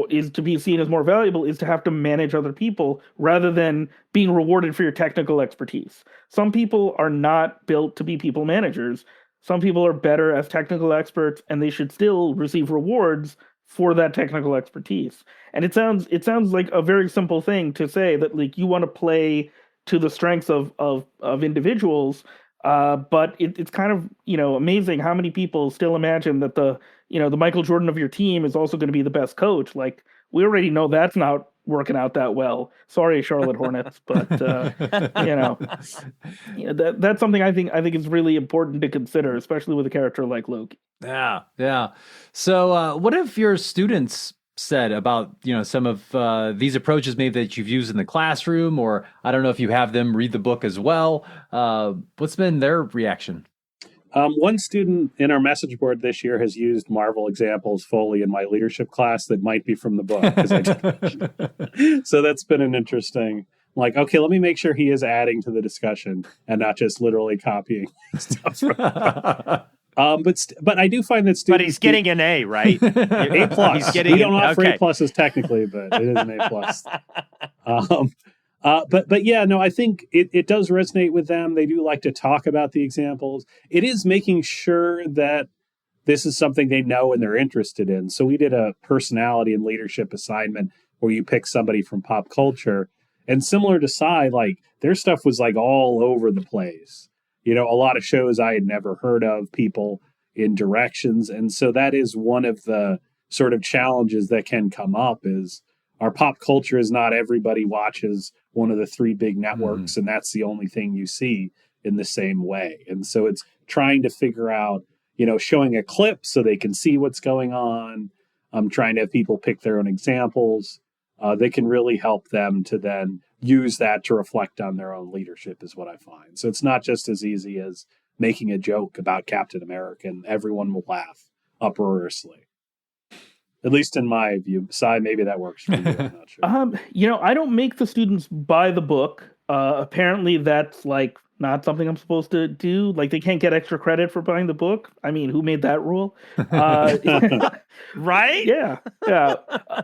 is to be seen as more valuable is to have to manage other people rather than being rewarded for your technical expertise. Some people are not built to be people managers. Some people are better as technical experts, and they should still receive rewards for that technical expertise. And it sounds like a very simple thing to say, that like you want to play to the strengths of individuals, but it's kind of amazing how many people still imagine that the Michael Jordan of your team is also going to be the best coach. Like, we already know that's not working out that well. Sorry, Charlotte Hornets, but that's something I think is really important to consider, especially with a character like Loki. Yeah. So, what have your students said about some of these approaches maybe that you've used in the classroom, or I don't know if you have them read the book as well? What's been their reaction? One student in our message board this year has used Marvel examples fully in my leadership class that might be from the book. So that's been an interesting, like, okay, let me make sure he is adding to the discussion and not just literally copying stuff from the book. But I do find that students. But he's getting an A, right? A plus. He's getting we don't offer okay. A pluses technically, but it is an A plus. But yeah, no, I think it does resonate with them. They do like to talk about the examples. It is making sure that this is something they know and they're interested in. So we did a personality and leadership assignment where you pick somebody from pop culture, and similar to Psy, like their stuff was like all over the place. A lot of shows I had never heard of, people in directions. And so that is one of the sort of challenges that can come up is our pop culture is not everybody watches one of the three big networks, and that's the only thing you see in the same way. And so it's trying to figure out, showing a clip so they can see what's going on. I'm trying to have people pick their own examples. They can really help them to then use that to reflect on their own leadership is what I find. So it's not just as easy as making a joke about Captain America and everyone will laugh uproariously. At least in my view. Psy, maybe that works for you. I'm not sure. I don't make the students buy the book. Apparently that's like not something I'm supposed to do. Like, they can't get extra credit for buying the book. I mean, who made that rule? Right? Yeah.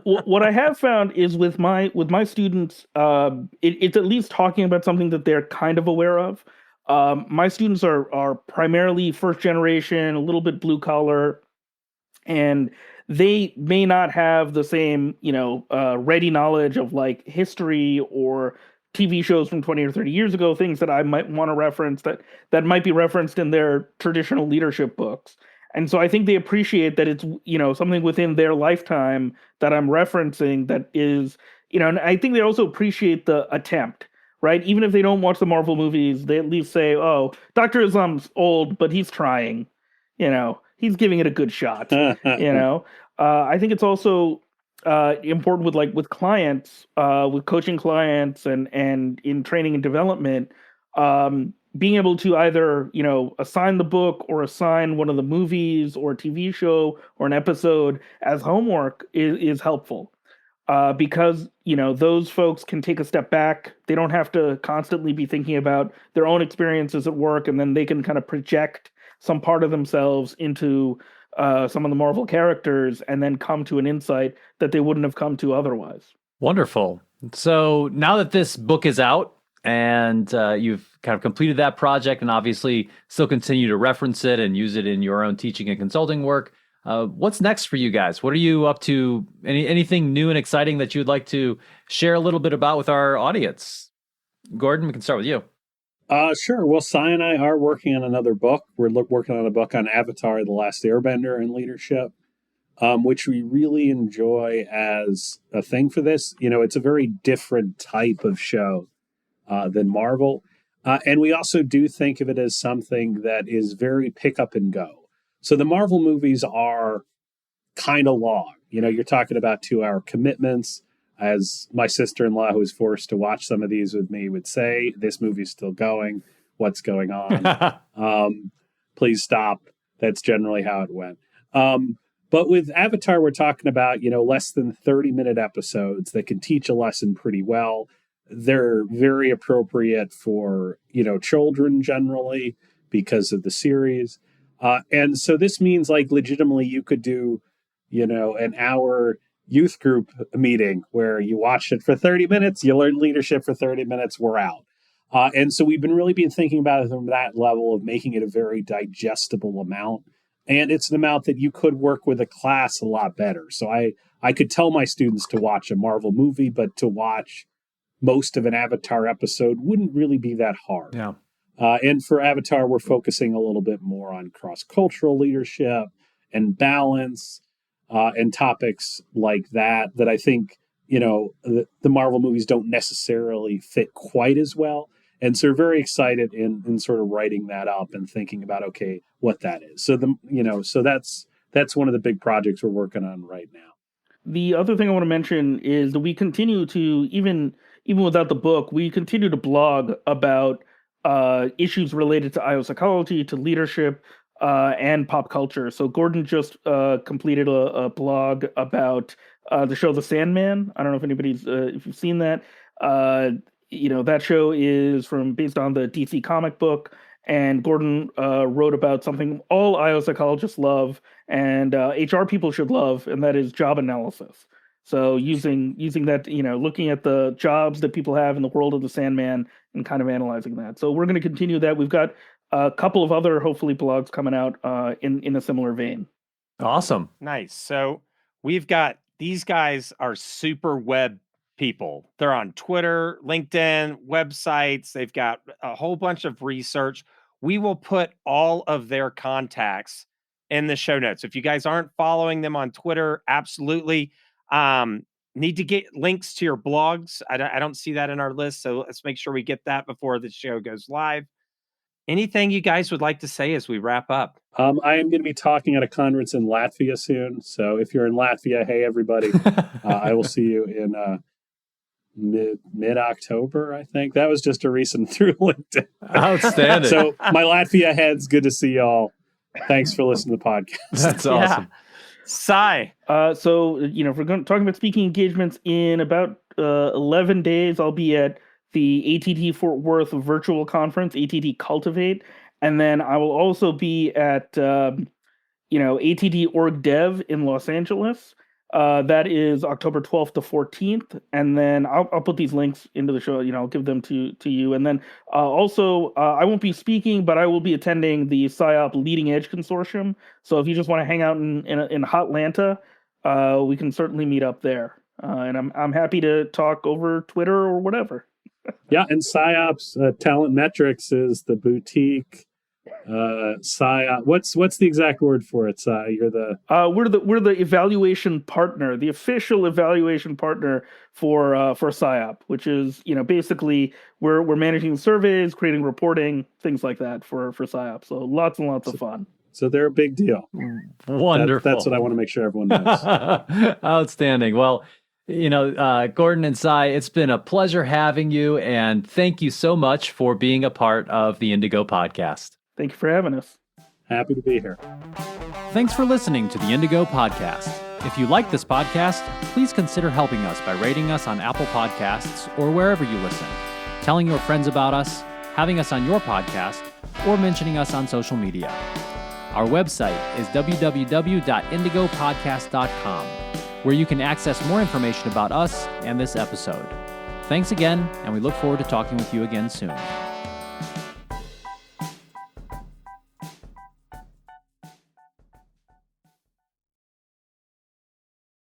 What I have found is with my students, it's at least talking about something that they're kind of aware of. My students are primarily first generation, a little bit blue collar, and they may not have the same, ready knowledge of like history or TV shows from 20 or 30 years ago, things that I might want to reference that might be referenced in their traditional leadership books. And so I think they appreciate that it's, something within their lifetime that I'm referencing that is, and I think they also appreciate the attempt, right? Even if they don't watch the Marvel movies, they at least say, oh, Dr. Islam's old, but he's trying, he's giving it a good shot, I think it's also important with clients, with coaching clients and in training and development, being able to either, assign the book or assign one of the movies or a TV show or an episode as homework is helpful. Because, those folks can take a step back. They don't have to constantly be thinking about their own experiences at work, and then they can kind of project some part of themselves into some of the Marvel characters and then come to an insight that they wouldn't have come to otherwise. Wonderful. So now that this book is out and you've kind of completed that project and obviously still continue to reference it and use it in your own teaching and consulting work, what's next for you guys? What are you up to? Anything new and exciting that you'd like to share a little bit about with our audience? Gordon, we can start with you. Sure. Well, Sai and I are working on another book. We're working on a book on Avatar, The Last Airbender and leadership, which we really enjoy as a thing for this. It's a very different type of show than Marvel. And we also do think of it as something that is very pick up and go. So the Marvel movies are kind of long. you're talking about 2-hour commitments. As my sister-in-law, who was forced to watch some of these with me, would say, this movie's still going. What's going on? Please stop. That's generally how it went. But with Avatar, we're talking about, less than 30-minute episodes that can teach a lesson pretty well. They're very appropriate for, children generally because of the series. And so this means legitimately you could do, an hour youth group meeting where you watch it for 30 minutes, you learn leadership for 30 minutes, we're out. And so we've really been thinking about it from that level of making it a very digestible amount. And it's an amount that you could work with a class a lot better. So I could tell my students to watch a Marvel movie, but to watch most of an Avatar episode wouldn't really be that hard. Yeah. And for Avatar, we're focusing a little bit more on cross-cultural leadership and balance and topics like that I think, the Marvel movies don't necessarily fit quite as well. And so we're very excited in sort of writing that up and thinking about, okay, what that is. So so that's one of the big projects we're working on right now. The other thing I want to mention is that we continue to, even without the book, we continue to blog about issues related to IO psychology, to leadership, and pop culture. So Gordon just completed a blog about the show The Sandman. I don't know if anybody's if you've seen that. That show is based on the DC comic book, and Gordon wrote about something all IO psychologists love and HR people should love, and that is job analysis. So using that, looking at the jobs that people have in the world of The Sandman and kind of analyzing that. So we're going to continue that. We've got a couple of other, hopefully, blogs coming out in a similar vein. Awesome. Nice. So we've got, these guys are super web people. They're on Twitter, LinkedIn, websites. They've got a whole bunch of research. We will put all of their contacts in the show notes. If you guys aren't following them on Twitter, absolutely. Need to get links to your blogs. I don't see that in our list, so let's make sure we get that before the show goes live. Anything you guys would like to say as we wrap up? I am going to be talking at a conference in Latvia soon. So if you're in Latvia, hey, everybody, I will see you in mid-October, I think. That was just a recent through LinkedIn. Outstanding. So my Latvia heads, good to see y'all. Thanks for listening to the podcast. That's awesome. Sai. So, if we're talking about speaking engagements, in about 11 days, I'll be at the ATT Fort Worth virtual conference, ATT Cultivate. And then I will also be at, ATT Org Dev in Los Angeles. That is October 12th to 14th. And then I'll put these links into the show, I'll give them to you. And then also, I won't be speaking, but I will be attending the PsyOp Leading Edge Consortium. So if you just want to hang out in Hotlanta, we can certainly meet up there. And I'm happy to talk over Twitter or whatever. Yeah, and PsyOps Talent Metrics is the boutique PsyOps. What's the exact word for it? You're the we're the evaluation partner, the official evaluation partner for PsyOp, which is basically we're managing surveys, creating reporting, things like that for PsyOp. So lots and lots of fun. So they're a big deal. Wonderful. That's what I want to make sure everyone knows. Outstanding. Well, Gordon and Sai, it's been a pleasure having you, and thank you so much for being a part of the Indigo podcast. Thank you for having us. Happy to be here. Thanks for listening to the Indigo podcast. If you like this podcast, please consider helping us by rating us on Apple Podcasts or wherever you listen, telling your friends about us, having us on your podcast, or mentioning us on social media. Our website is www.indigopodcast.com, where you can access more information about us and this episode. Thanks again, and we look forward to talking with you again soon.